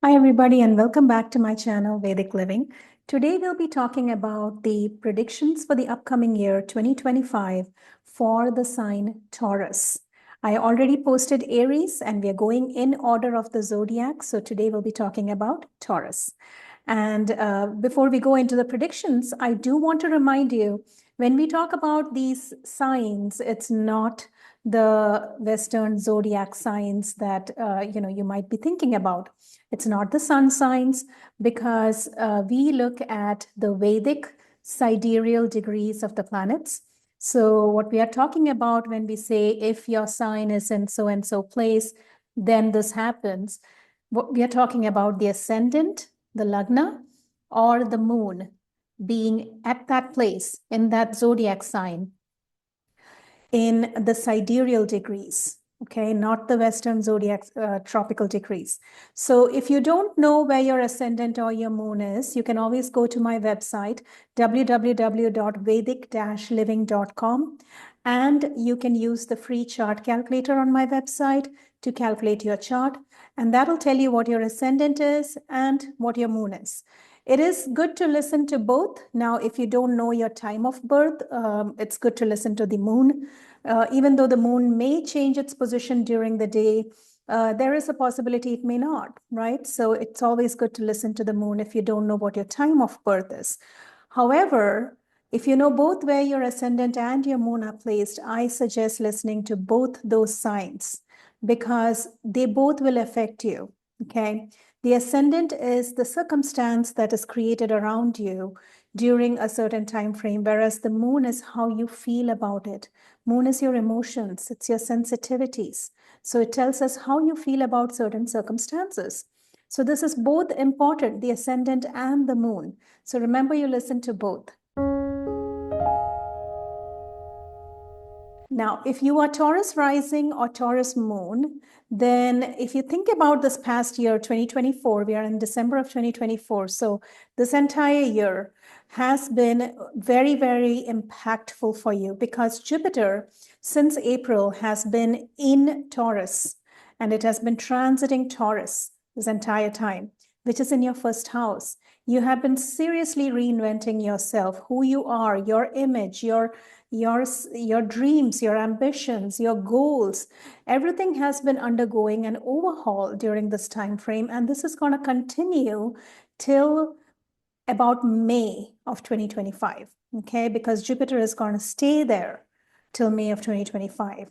Hi, everybody, and welcome back to my channel, Vedic Living. Today, we'll be talking about the predictions for the upcoming year, 2025, for the sign Taurus. I already posted Aries, and we are going in order of the zodiac. So today, we'll be talking about Taurus. And before we go into the predictions, I do want to remind you, when we talk about these signs, it's not the Western zodiac signs that you might be thinking about. It's not the sun signs because we look at the Vedic sidereal degrees of the planets. So what we are talking about when we say if your sign is in so and so place, then this happens. What we are talking about the ascendant, the lagna, or the moon being at that place in that zodiac sign in the sidereal degrees, okay, not the Western zodiac tropical degrees. So if you don't know where your ascendant or your moon is, you can always go to my website, www.vedic-living.com, and you can use the free chart calculator on my website to calculate your chart, and that'll tell you what your ascendant is and what your moon is. It is good to listen to both. Now, if you don't know your time of birth, it's good to listen to the moon. Even though the moon may change its position during the day, there is a possibility it may not, right? So it's always good to listen to the moon if you don't know what your time of birth is. However, if you know both where your ascendant and your moon are placed, I suggest listening to both those signs because they both will affect you, okay? The ascendant is the circumstance that is created around you during a certain time frame, whereas the moon is how you feel about it. Moon is your emotions, it's your sensitivities. So it tells us how you feel about certain circumstances. So this is both important, the ascendant and the moon. So remember, you listen to both. Now, if you are Taurus rising or Taurus moon, then if you think about this past year, 2024, we are in December of 2024. So this entire year has been very, very impactful for you because Jupiter, since April, has been in Taurus and it has been transiting Taurus this entire time, which is in your first house. You have been seriously reinventing yourself, who you are, your image, your dreams, your ambitions, your goals. Everything has been undergoing an overhaul during this time frame, and this is going to continue till about May of 2025, okay? Because Jupiter is going to stay there till May of 2025.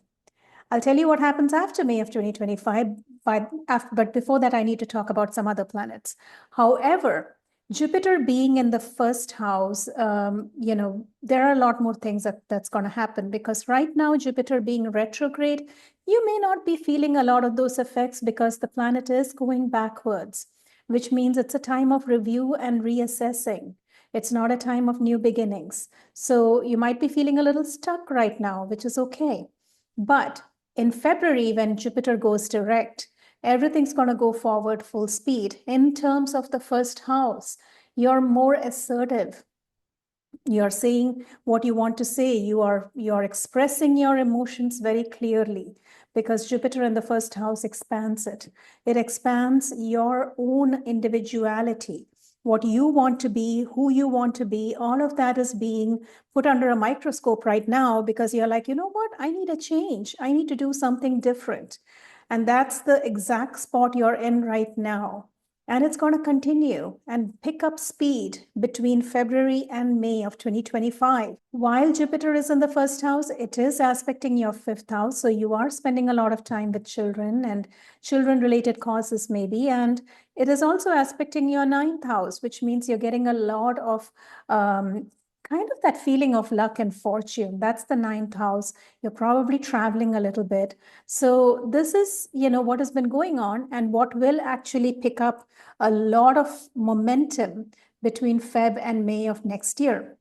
I'll tell you what happens after May of 2025, but before that, I need to talk about some other planets. However, Jupiter being in the first house, there are a lot more things that's going to happen because right now, Jupiter being retrograde, you may not be feeling a lot of those effects because the planet is going backwards, which means it's a time of review and reassessing. It's not a time of new beginnings. So you might be feeling a little stuck right now, which is okay. But in February, when Jupiter goes direct, everything's going to go forward full speed. In terms of the first house, you're more assertive. You're saying what you want to say. You're expressing your emotions very clearly because Jupiter in the first house expands it. It expands your own individuality. What you want to be, who you want to be, all of that is being put under a microscope right now because you're like, you know what? I need a change. I need to do something different. And that's the exact spot you're in right now. And it's going to continue and pick up speed between February and May of 2025. While Jupiter is in the first house, it is aspecting your fifth house. So you are spending a lot of time with children and children-related causes maybe. And it is also aspecting your ninth house, which means you're getting a lot of kind of that feeling of luck and fortune. That's the ninth house. You're probably traveling a little bit. So this is, what has been going on and what will actually pick up a lot of momentum between Feb and May of next year.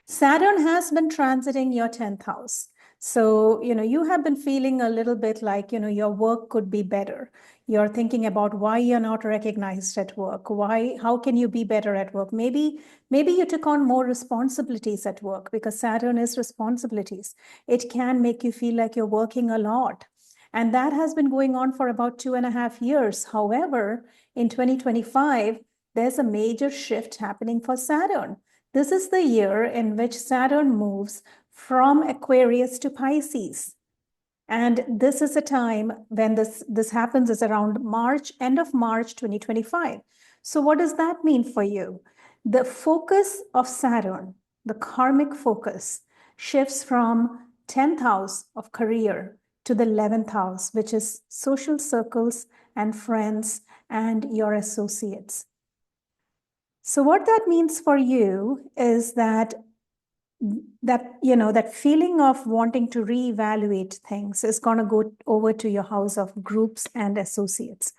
Saturn has been transiting your 10th house. So, you have been feeling a little bit like, your work could be better. You're thinking about why you're not recognized at work. How can you be better at work? Maybe you took on more responsibilities at work because Saturn is responsibilities. It can make you feel like you're working a lot. And that has been going on for about 2.5 years. However, in 2025, there's a major shift happening for Saturn. This is the year in which Saturn moves from Aquarius to Pisces. And this is a time when this happens is around March, end of March 2025. So what does that mean for you? The focus of Saturn, the karmic focus, shifts from 10th house of career to the 11th house, which is social circles and friends and your associates. So what that means for you is that feeling of wanting to reevaluate things is going to go over to your house of groups and associates.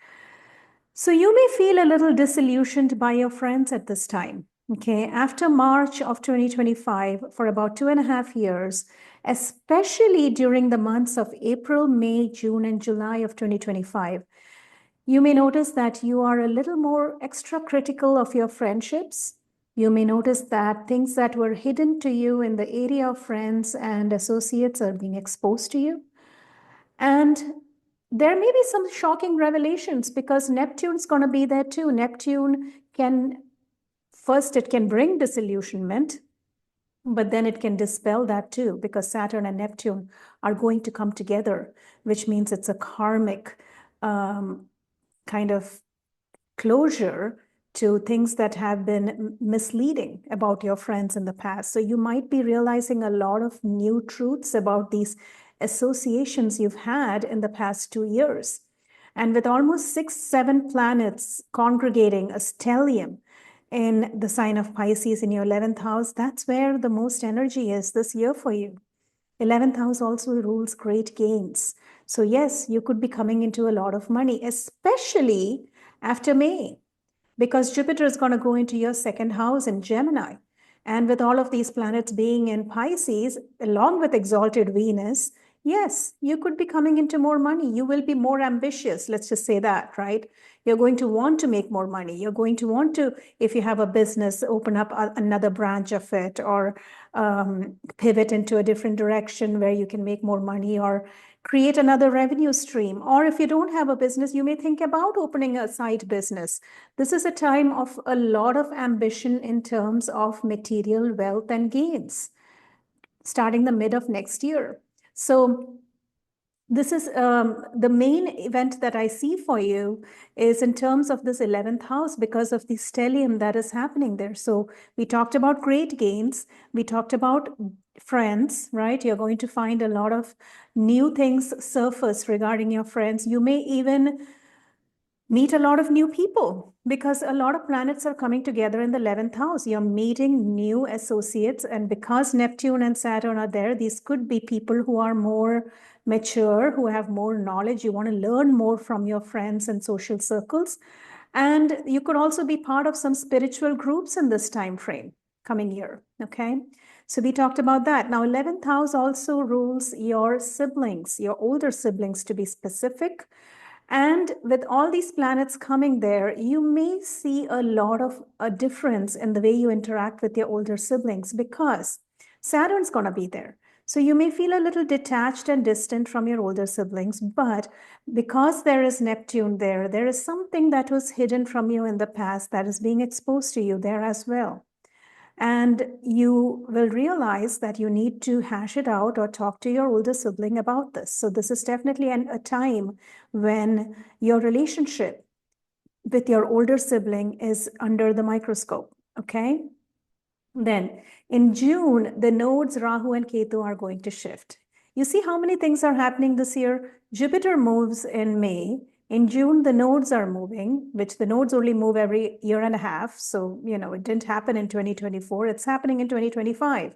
So you may feel a little disillusioned by your friends at this time. Okay, after March of 2025, for about 2.5 years, especially during the months of April, May, June, and July of 2025, you may notice that you are a little more extra critical of your friendships. You may notice that things that were hidden to you in the area of friends and associates are being exposed to you. And there may be some shocking revelations because Neptune's going to be there too. Neptune can bring disillusionment, but then it can dispel that too, because Saturn and Neptune are going to come together, which means it's a karmic kind of closure to things that have been misleading about your friends in the past. So you might be realizing a lot of new truths about these associations you've had in the past 2 years. And with almost 6-7 planets congregating a stellium in the sign of Pisces in your 11th house, that's where the most energy is this year for you. 11th house also rules great gains. So yes, you could be coming into a lot of money, especially after May, because Jupiter is going to go into your 2nd house in Gemini. And with all of these planets being in Pisces, along with exalted Venus, yes, you could be coming into more money. You will be more ambitious. Let's just say that, right? You're going to want to make more money. You're going to want to, if you have a business, open up another branch of it, or pivot into a different direction where you can make more money, or create another revenue stream. Or if you don't have a business, you may think about opening a side business. This is a time of a lot of ambition in terms of material wealth and gains, starting the mid of next year. So this is the main event that I see for you is in terms of this 11th house because of the stellium that is happening there. So we talked about great gains. We talked about friends, right? You're going to find a lot of new things surface regarding your friends. You may even meet a lot of new people because a lot of planets are coming together in the 11th house. You're meeting new associates. And because Neptune and Saturn are there, these could be people who are more mature, who have more knowledge. You want to learn more from your friends and social circles. And you could also be part of some spiritual groups in this time frame coming year. Okay. So we talked about that. Now, 11th house also rules your siblings, your older siblings to be specific. And with all these planets coming there, you may see a lot of a difference in the way you interact with your older siblings because Saturn's going to be there. So you may feel a little detached and distant from your older siblings, but because there is Neptune there, there is something that was hidden from you in the past that is being exposed to you there as well. And you will realize that you need to hash it out or talk to your older sibling about this. So this is definitely a time when your relationship with your older sibling is under the microscope, okay? Then in June, the nodes Rahu and Ketu are going to shift. You see how many things are happening this year? Jupiter moves in May. In June, the nodes are moving, which the nodes only move every year and a half. So, it didn't happen in 2024. It's happening in 2025.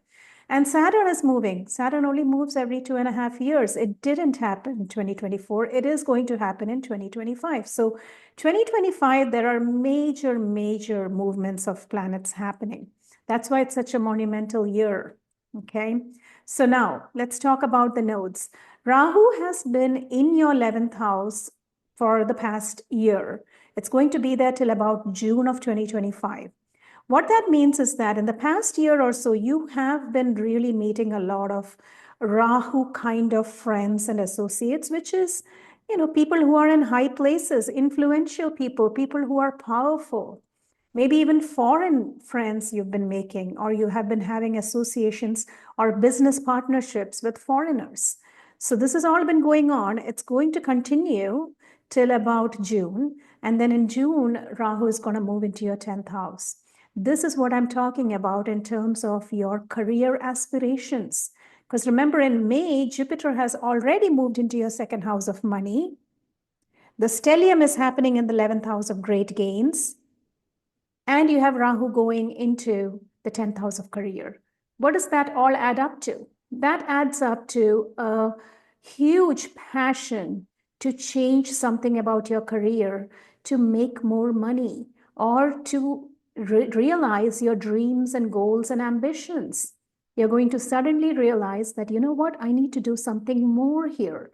And Saturn is moving. Saturn only moves every 2.5 years. It didn't happen in 2024. It is going to happen in 2025. So 2025, there are major, major movements of planets happening. That's why it's such a monumental year. Okay. So now let's talk about the nodes. Rahu has been in your 11th house for the past year. It's going to be there till about June of 2025. What that means is that in the past year or so, you have been really meeting a lot of Rahu kind of friends and associates, which is, people who are in high places, influential people, people who are powerful. Maybe even foreign friends you've been making, or you have been having associations or business partnerships with foreigners. So this has all been going on. It's going to continue till about June. And then in June, Rahu is going to move into your 10th house. This is what I'm talking about in terms of your career aspirations. Because remember, in May, Jupiter has already moved into your 2nd house of money. The stellium is happening in the 11th house of great gains. And you have Rahu going into the 10th house of career. What does that all add up to? That adds up to a huge passion to change something about your career, to make more money, or to realize your dreams and goals and ambitions. You're going to suddenly realize that, you know what, I need to do something more here.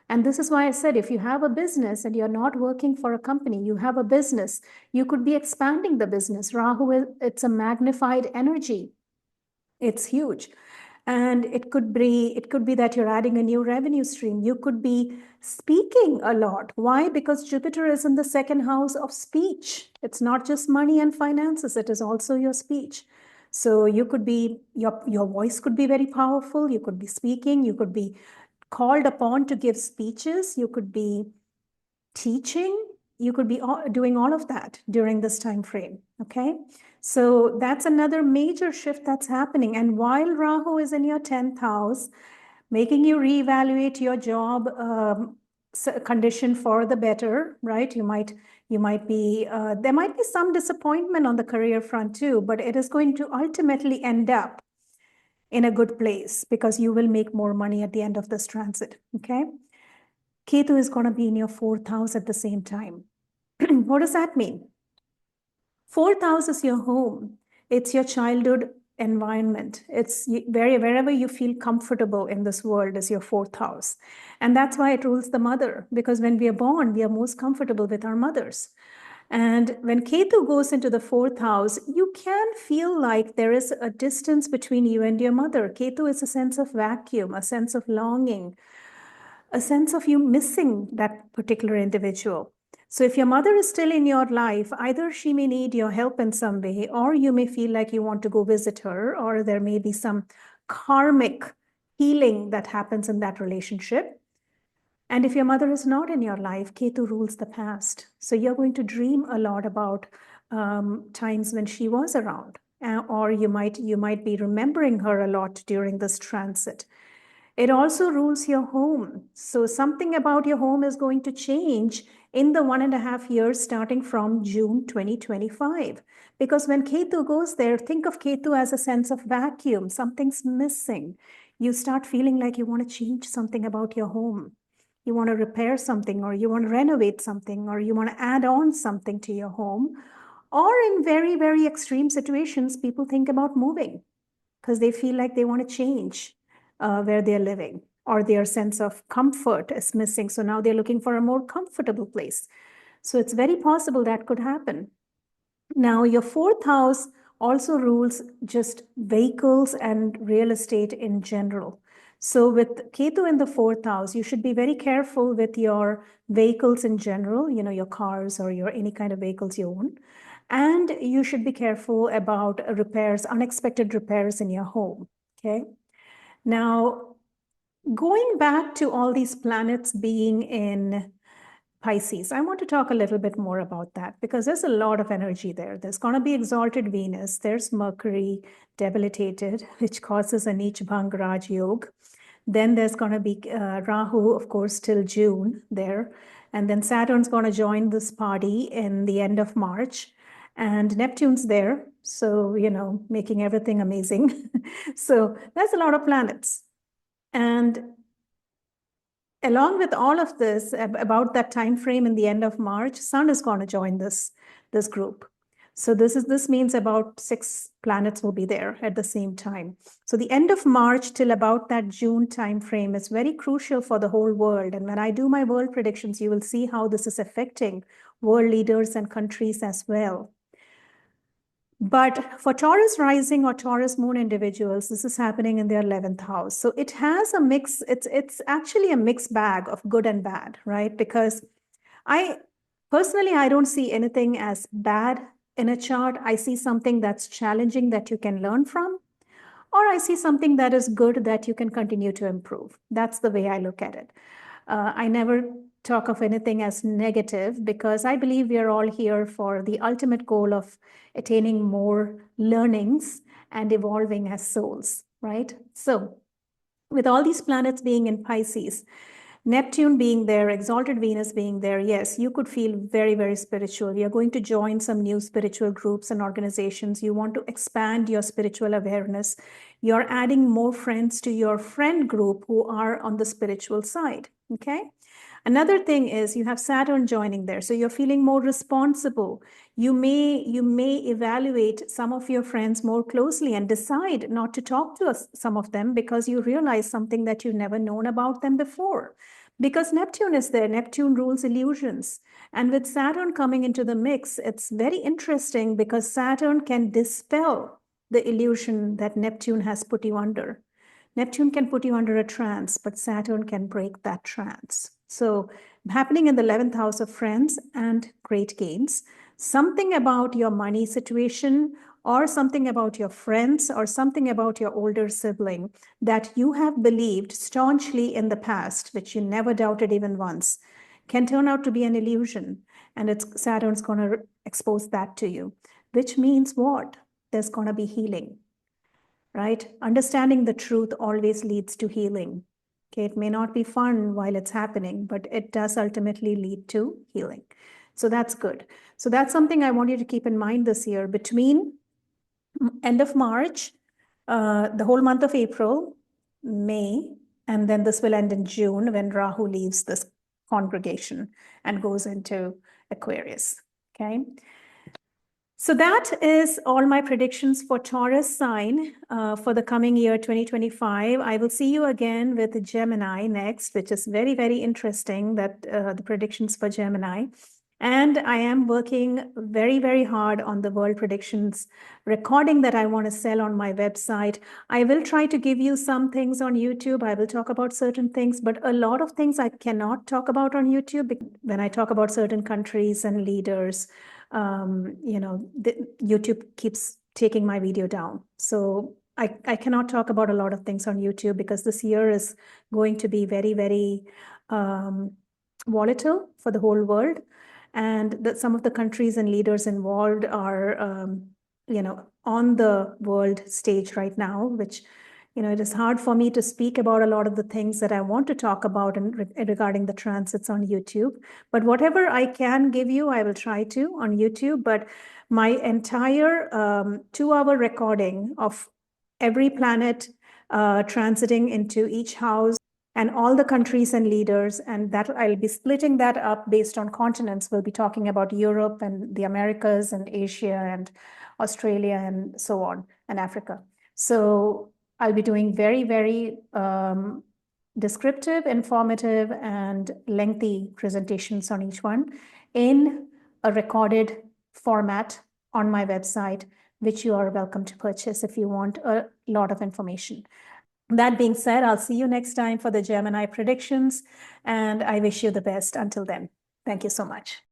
And this is why I said, if you have a business and you're not working for a company, you have a business, you could be expanding the business. Rahu, it's a magnified energy. It's huge. And it could be that you're adding a new revenue stream. You could be speaking a lot. Why? Because Jupiter is in the 2nd house of speech. It's not just money and finances, it is also your speech. So you could be, your voice could be very powerful. You could be speaking, you could be called upon to give speeches, you could be teaching, you could be doing all of that during this time frame. Okay, so that's another major shift that's happening. And while Rahu is in your 10th house, making you reevaluate your job condition for the better, right? You might be, there might be some disappointment on the career front too, but it is going to ultimately end up in a good place because you will make more money at the end of this transit, okay? Ketu is going to be in your 4th house at the same time. What does that mean? 4th house is your home. It's your childhood environment. It's wherever you feel comfortable in this world is your 4th house. And that's why it rules the mother, because when we are born, we are most comfortable with our mothers. And when Ketu goes into the 4th house, you can feel like there is a distance between you and your mother. Ketu is a sense of vacuum, a sense of longing, a sense of you missing that particular individual. So if your mother is still in your life, either she may need your help in some way, or you may feel like you want to go visit her, or there may be some karmic healing that happens in that relationship. And if your mother is not in your life, Ketu rules the past. So you're going to dream a lot about times when she was around, or you might be remembering her a lot during this transit. It also rules your home. So something about your home is going to change in the 1.5 years starting from June 2025. Because when Ketu goes there, think of Ketu as a sense of vacuum. Something's missing. You start feeling like you want to change something about your home. You want to repair something, or you want to renovate something, or you want to add on something to your home. Or in very, very extreme situations, people think about moving because they feel like they want to change where they're living, or their sense of comfort is missing. So now they're looking for a more comfortable place. So it's very possible that could happen. Now, your 4th house also rules just vehicles and real estate in general. So with Ketu in the 4th house, you should be very careful with your vehicles in general, your cars or your any kind of vehicles you own. And you should be careful about repairs, unexpected repairs in your home, okay? Now, going back to all these planets being in Pisces, I want to talk a little bit more about that because there's a lot of energy there. There's going to be exalted Venus. There's Mercury debilitated, which causes a Neech Bhang Raj Yoga. Then there's going to be Rahu, of course, till June there. And then Saturn's going to join this party in the end of March. And Neptune's there. So, making everything amazing. So that's a lot of planets. And along with all of this, about that time frame in the end of March, Sun is going to join this group. So this means about 6 planets will be there at the same time. So the end of March till about that June time frame is very crucial for the whole world. And when I do my world predictions, you will see how this is affecting world leaders and countries as well. But for Taurus rising or Taurus moon individuals, this is happening in their 11th house. So it has a mix, it's actually a mixed bag of good and bad, right? Because I personally, I don't see anything as bad in a chart. I see something that's challenging that you can learn from, or I see something that is good that you can continue to improve. That's the way I look at it. I never talk of anything as negative because I believe we are all here for the ultimate goal of attaining more learnings and evolving as souls, right? So, with all these planets being in Pisces, Neptune being there, exalted Venus being there, yes, you could feel very, very spiritual. You're going to join some new spiritual groups and organizations. You want to expand your spiritual awareness. You're adding more friends to your friend group who are on the spiritual side. Okay. Another thing is you have Saturn joining there. So you're feeling more responsible. You may evaluate some of your friends more closely and decide not to talk to some of them because you realize something that you've never known about them before. Because Neptune is there, Neptune rules illusions. And with Saturn coming into the mix, it's very interesting because Saturn can dispel the illusion that Neptune has put you under. Neptune can put you under a trance, but Saturn can break that trance. So, happening in the 11th house of friends and great gains, something about your money situation, or something about your friends, or something about your older sibling that you have believed staunchly in the past, which you never doubted even once, can turn out to be an illusion. And Saturn's going to expose that to you, which means what? There's going to be healing. Right? Understanding the truth always leads to healing. Okay, it may not be fun while it's happening, but it does ultimately lead to healing. So that's good. So that's something I want you to keep in mind this year. Between end of March, the whole month of April, May, and then this will end in June when Rahu leaves this congregation and goes into Aquarius. Okay. So that is all my predictions for Taurus sign for the coming year 2025. I will see you again with Gemini next, which is very, very interesting that the predictions for Gemini. And I am working very, very hard on the world predictions recording that I want to sell on my website. I will try to give you some things on YouTube. I will talk about certain things, but a lot of things I cannot talk about on YouTube when I talk about certain countries and leaders. YouTube keeps taking my video down. So I cannot talk about a lot of things on YouTube because this year is going to be very, very volatile for the whole world. And that some of the countries and leaders involved are, on the world stage right now, which, it is hard for me to speak about a lot of the things that I want to talk about regarding the transits on YouTube. But whatever I can give you, I will try to on YouTube. But my entire 2-hour recording of every planet transiting into each house and all the countries and leaders, and that I'll be splitting that up based on continents. We'll be talking about Europe and the Americas and Asia and Australia and so on, and Africa. So I'll be doing very, very descriptive, informative, and lengthy presentations on each one in a recorded format on my website, which you are welcome to purchase if you want a lot of information. That being said, I'll see you next time for the Gemini predictions, and I wish you the best until then. Thank you so much.